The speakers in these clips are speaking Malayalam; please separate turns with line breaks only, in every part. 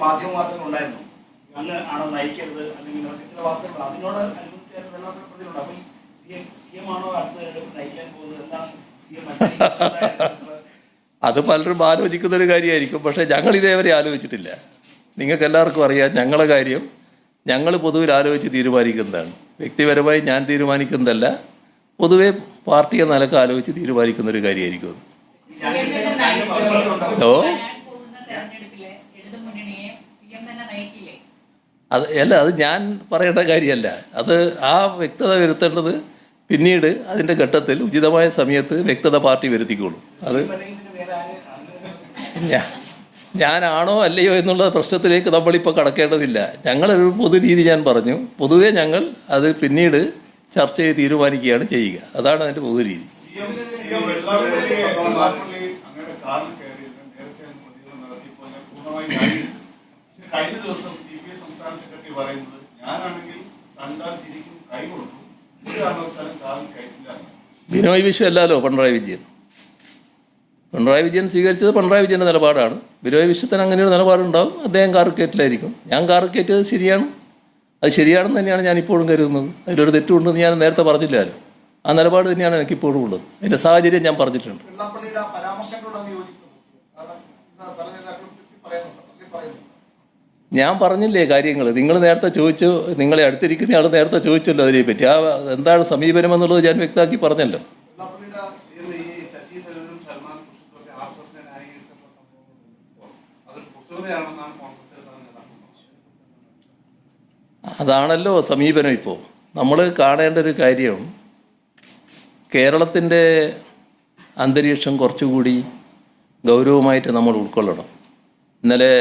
മാധ്യമ വാർത്തകൾ ഉണ്ടായിരുന്നു. അങ്ങ് ആണ് നയിക്കരുത് അല്ലെങ്കിൽ ചില വാർത്തകൾ അതിനോട് അനുബന്ധിച്ച് പ്രതികളുണ്ട്. അപ്പൊ സി എം ആണോ അടുത്ത് നയിക്കാൻ പോകുന്നത്? എന്താണ് സി എം?
അത് പലരും ആലോചിക്കുന്നൊരു കാര്യമായിരിക്കും. പക്ഷേ ഞങ്ങൾ ഇതേവരെ ആലോചിച്ചിട്ടില്ല. നിങ്ങൾക്ക് എല്ലാവർക്കും അറിയാം, ഞങ്ങളെ കാര്യം ഞങ്ങൾ പൊതുവിൽ ആലോചിച്ച് തീരുമാനിക്കുന്നതാണ്. വ്യക്തിപരമായി ഞാൻ തീരുമാനിക്കുന്നതല്ല, പൊതുവെ പാർട്ടി എന്ന നിലക്ക് ആലോചിച്ച് തീരുമാനിക്കുന്ന ഒരു കാര്യമായിരിക്കും അത്. അല്ല, അത് ഞാൻ പറയേണ്ട കാര്യമല്ല. അത് ആ വ്യക്തത വരുത്തേണ്ടത് പിന്നീട് അതിൻ്റെ ഘട്ടത്തിൽ ഉചിതമായ സമയത്ത് വ്യക്തത പാർട്ടി വരുത്തിക്കോളും. അത് ഞാനാണോ അല്ലയോ എന്നുള്ള പ്രശ്നത്തിലേക്ക് നമ്മളിപ്പോൾ കടക്കേണ്ടതില്ല. ഞങ്ങളൊരു പൊതു രീതി ഞാൻ പറഞ്ഞു. പൊതുവെ ഞങ്ങൾ അത് പിന്നീട് ചർച്ച ചെയ്ത് തീരുമാനിക്കുകയാണ് ചെയ്യുക. അതാണ് അതിൻ്റെ പൊതു രീതി. ബിനോയ് വിശ്വം അല്ലല്ലോ പിണറായി വിജയൻ. പിണറായി വിജയൻ സ്വീകരിച്ചത് പിണറായി വിജയൻ്റെ നിലപാടാണ്. ബിനോയ് വിശ്വത്തിന് അങ്ങനെയൊരു നിലപാടുണ്ടാവും. അദ്ദേഹം കാറ് കയറ്റിലായിരിക്കും. ഞാൻ കാറ് കയറ്റിയത് ശരിയാണ്, അത് ശരിയാണെന്ന് തന്നെയാണ് ഞാൻ ഇപ്പോഴും കരുതുന്നത്. അതിലൊരു തെറ്റുണ്ടെന്ന് ഞാൻ നേരത്തെ പറഞ്ഞില്ലല്ലോ. ആ നിലപാട് തന്നെയാണ് എനിക്കിപ്പോഴും ഉള്ളത്. അതിൻ്റെ സാഹചര്യം ഞാൻ പറഞ്ഞിട്ടുണ്ട്. ഞാൻ പറഞ്ഞില്ലേ കാര്യങ്ങൾ. നിങ്ങൾ നേരത്തെ ചോദിച്ചു, നിങ്ങളെ അടുത്തിരിക്കുന്ന ആൾ നേരത്തെ ചോദിച്ചല്ലോ അതിനെപ്പറ്റി. ആ എന്താണ് സമീപനം എന്നുള്ളത് ഞാൻ വ്യക്തമാക്കി പറഞ്ഞല്ലോ. അതാണല്ലോ സമീപനം. ഇപ്പോൾ നമ്മൾ കാണേണ്ട ഒരു കാര്യം, കേരളത്തിൻ്റെ അന്തരീക്ഷം കുറച്ചുകൂടി ഗൗരവമായിട്ട് നമ്മൾ ഉൾക്കൊള്ളണം. ഇന്നലെ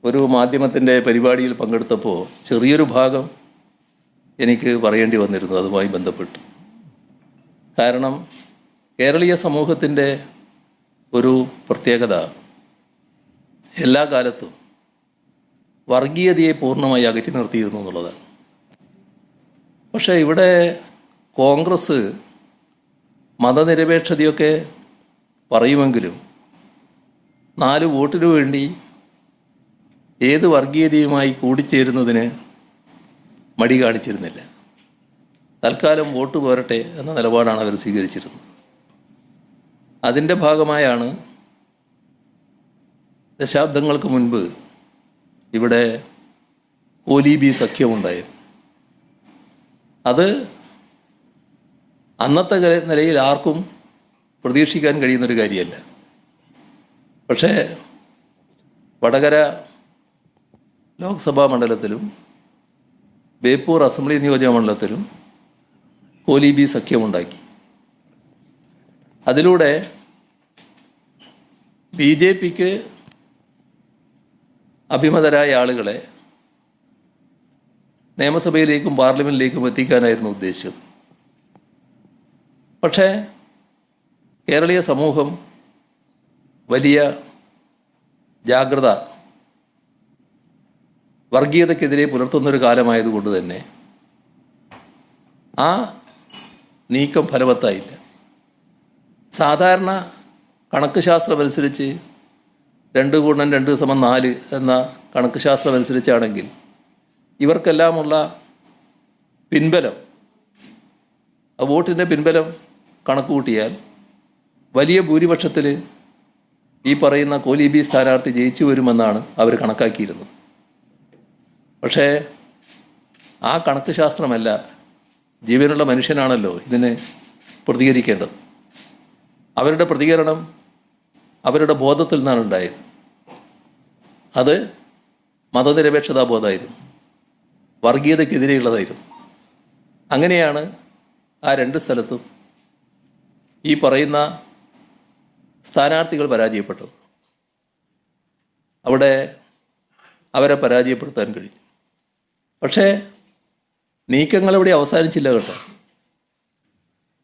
ഒരു മാധ്യമത്തിൻ്റെ പരിപാടിയിൽ പങ്കെടുത്തപ്പോൾ ചെറിയൊരു ഭാഗം എനിക്ക് പറയേണ്ടി വന്നിരുന്നു അതുമായി ബന്ധപ്പെട്ട്. കാരണം കേരളീയ സമൂഹത്തിൻ്റെ ഒരു പ്രത്യേകത എല്ലാ കാലത്തും വർഗീയതയെ പൂർണ്ണമായി അകറ്റി നിർത്തിയിരുന്നു എന്നുള്ളതാണ്. പക്ഷേ ഇവിടെ കോൺഗ്രസ് മതനിരപേക്ഷതയൊക്കെ പറയുമെങ്കിലും 4 വോട്ടിനു വേണ്ടി ഏത് വർഗീയതയുമായി കൂടിച്ചേരുന്നതിന് മടി കാണിച്ചിരുന്നില്ല. തൽക്കാലം വോട്ട് പോരട്ടെ എന്ന നിലപാടാണ് അവർ സ്വീകരിച്ചിരുന്നത്. അതിൻ്റെ ഭാഗമായാണ് ദശാബ്ദങ്ങൾക്ക് മുൻപ് ഇവിടെ കോലീബി സഖ്യമുണ്ടായത്. അത് അന്നത്തെ നിലയിൽ ആർക്കും പ്രതീക്ഷിക്കാൻ കഴിയുന്നൊരു കാര്യമല്ല. പക്ഷേ വടകര ലോക്സഭാ മണ്ഡലത്തിലും ബേപ്പൂർ അസംബ്ലി നിയോജക മണ്ഡലത്തിലും കോലീബി സഖ്യമുണ്ടാക്കി. അതിലൂടെ BJPക്ക് അഭിമതരായ ആളുകളെ നിയമസഭയിലേക്കും പാർലമെൻറ്റിലേക്കും എത്തിക്കാനായിരുന്നു ഉദ്ദേശിച്ചത്. പക്ഷേ കേരളീയ സമൂഹം വലിയ ജാഗ്രത വർഗീയതയ്ക്കെതിരെ പുലർത്തുന്നൊരു കാലമായതുകൊണ്ട് തന്നെ ആ നീക്കം ഫലവത്തായില്ല. സാധാരണ കണക്ക് ശാസ്ത്രമനുസരിച്ച് 2 × 2 = 4 എന്ന കണക്ക് ശാസ്ത്രമനുസരിച്ചാണെങ്കിൽ ഇവർക്കെല്ലാമുള്ള പിൻബലം, വോട്ടിൻ്റെ പിൻബലം കണക്ക് കൂട്ടിയാൽ വലിയ ഭൂരിപക്ഷത്തിൽ ഈ പറയുന്ന കോലീബി സ്ഥാനാർത്ഥി ജയിച്ചു വരുമെന്നാണ് അവർ കണക്കാക്കിയിരുന്നത്. പക്ഷേ ആ കണക്ക് ശാസ്ത്രമല്ല, ജീവനുള്ള മനുഷ്യനാണല്ലോ ഇതിന് പ്രതികരിക്കേണ്ടത്. അവരുടെ പ്രതികരണം അവരുടെ ബോധത്തിൽ നിന്നാണ് ഉണ്ടായത്. അത് മതനിരപേക്ഷതാ ബോധമായിരുന്നു, വർഗീയതയ്ക്കെതിരെയുള്ളതായിരുന്നു. അങ്ങനെയാണ് ആ 2 സ്ഥലത്തും ഈ പറയുന്ന സ്ഥാനാർത്ഥികൾ പരാജയപ്പെട്ടത്. അവിടെ അവരെ പരാജയപ്പെടുത്താൻ കഴിയും. പക്ഷേ നീക്കങ്ങളിവിടെ അവസാനിച്ചില്ല കേട്ടോ.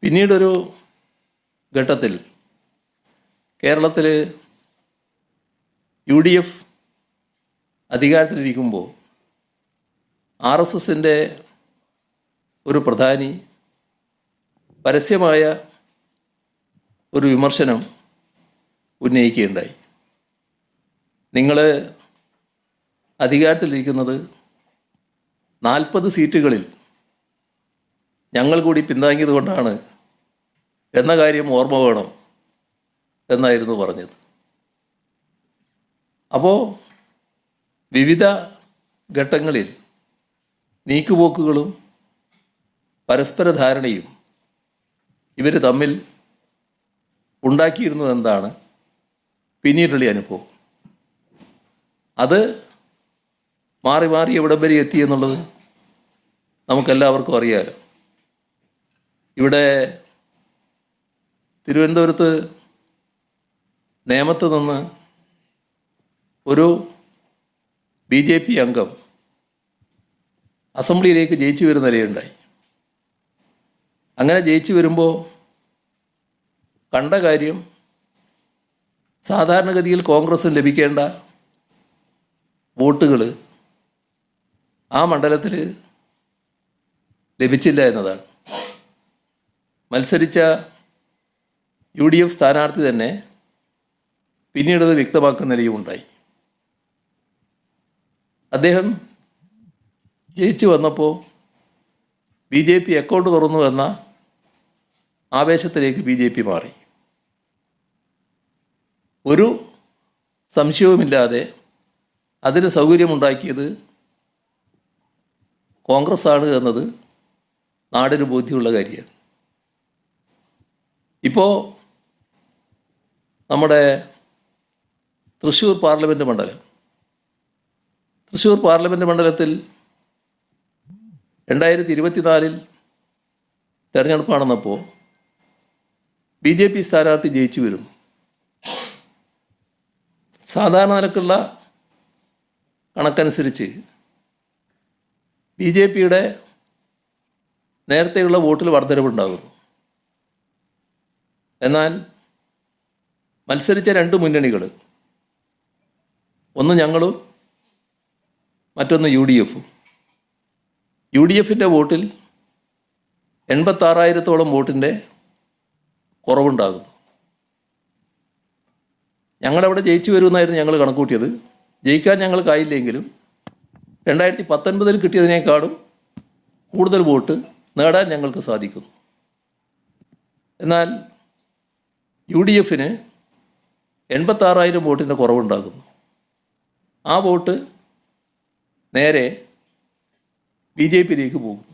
പിന്നീടൊരു ഘട്ടത്തിൽ കേരളത്തിൽ UDF അധികാരത്തിലിരിക്കുമ്പോൾ RSSൻ്റെ ഒരു പ്രധാനി പരസ്യമായ ഒരു വിമർശനം ഉന്നയിക്കുകയുണ്ടായി. നിങ്ങൾ അധികാരത്തിലിരിക്കുന്നത് 40 സീറ്റുകളിൽ ഞങ്ങൾ കൂടി പിന്താങ്ങിയത് കൊണ്ടാണ് എന്ന കാര്യം ഓർമ്മ വേണം എന്നായിരുന്നു പറഞ്ഞത്. അപ്പോൾ വിവിധ ഘട്ടങ്ങളിൽ നീക്കുപോക്കുകളും പരസ്പര ധാരണയും ഇവർ തമ്മിൽ ഉണ്ടാക്കിയിരുന്നു എന്നതാണ് പിന്നീടുള്ള അനുഭവം. അത് മാറി മാറി എവിടം വരെ എത്തി എന്നുള്ളത് നമുക്കെല്ലാവർക്കും അറിയാമല്ലോ. ഇവിടെ തിരുവനന്തപുരത്ത് നേമത്ത് നിന്ന് ഒരു BJP അംഗം അസംബ്ലിയിലേക്ക് ജയിച്ചു വരുന്ന നിലയുണ്ടായി. അങ്ങനെ ജയിച്ചു വരുമ്പോൾ കണ്ട കാര്യം, സാധാരണഗതിയിൽ കോൺഗ്രസ്സിന് ലഭിക്കേണ്ട വോട്ടുകൾ ആ മണ്ഡലത്തിൽ ലഭിച്ചില്ല എന്നതാണ്. മത്സരിച്ച UDF സ്ഥാനാർത്ഥി തന്നെ പിന്നീടത് വ്യക്തമാക്കുന്ന നിലയും ഉണ്ടായി. അദ്ദേഹം ജയിച്ചു വന്നപ്പോൾ BJP അക്കൗണ്ട് തുറന്നു എന്ന ആവേശത്തിലേക്ക് BJP മാറി. ഒരു സംശയവുമില്ലാതെ അതിന് സൗകര്യമുണ്ടാക്കിയത് കോൺഗ്രസ്സാണ് എന്നത് നാടിന് ബോധ്യമുള്ള കാര്യമാണ്. ഇപ്പോൾ നമ്മുടെ തൃശ്ശൂർ പാർലമെൻറ്റ് മണ്ഡലത്തിൽ 2024 തെരഞ്ഞെടുപ്പ് നടന്നപ്പോൾ BJP സ്ഥാനാർത്ഥി ജയിച്ചു വരുന്നു. സാധാരണ നിലക്കുള്ള കണക്കനുസരിച്ച് BJPയുടെ നേരത്തെയുള്ള വോട്ടിൽ വർധനവുണ്ടാകുന്നു. എന്നാൽ മത്സരിച്ച 2 മുന്നണികൾ, ഒന്ന് ഞങ്ങളും മറ്റൊന്ന് UDFും, UDFിൻ്റെ വോട്ടിൽ 86,000-ഓളം വോട്ടിൻ്റെ കുറവുണ്ടാകുന്നു. ഞങ്ങളവിടെ ജയിച്ചു വരുമെന്നായിരുന്നു ഞങ്ങൾ കണക്കൂട്ടിയത്. ജയിക്കാൻ ഞങ്ങൾക്കായില്ലെങ്കിലും 2019 കിട്ടിയതിനേക്കാളും കൂടുതൽ വോട്ട് നേടാൻ ഞങ്ങൾക്ക് സാധിക്കുന്നു. എന്നാൽ UDFന് 86,000 വോട്ടിൻ്റെ കുറവുണ്ടാകുന്നു. ആ വോട്ട് നേരെ BJPയിലേക്ക് പോകുന്നു.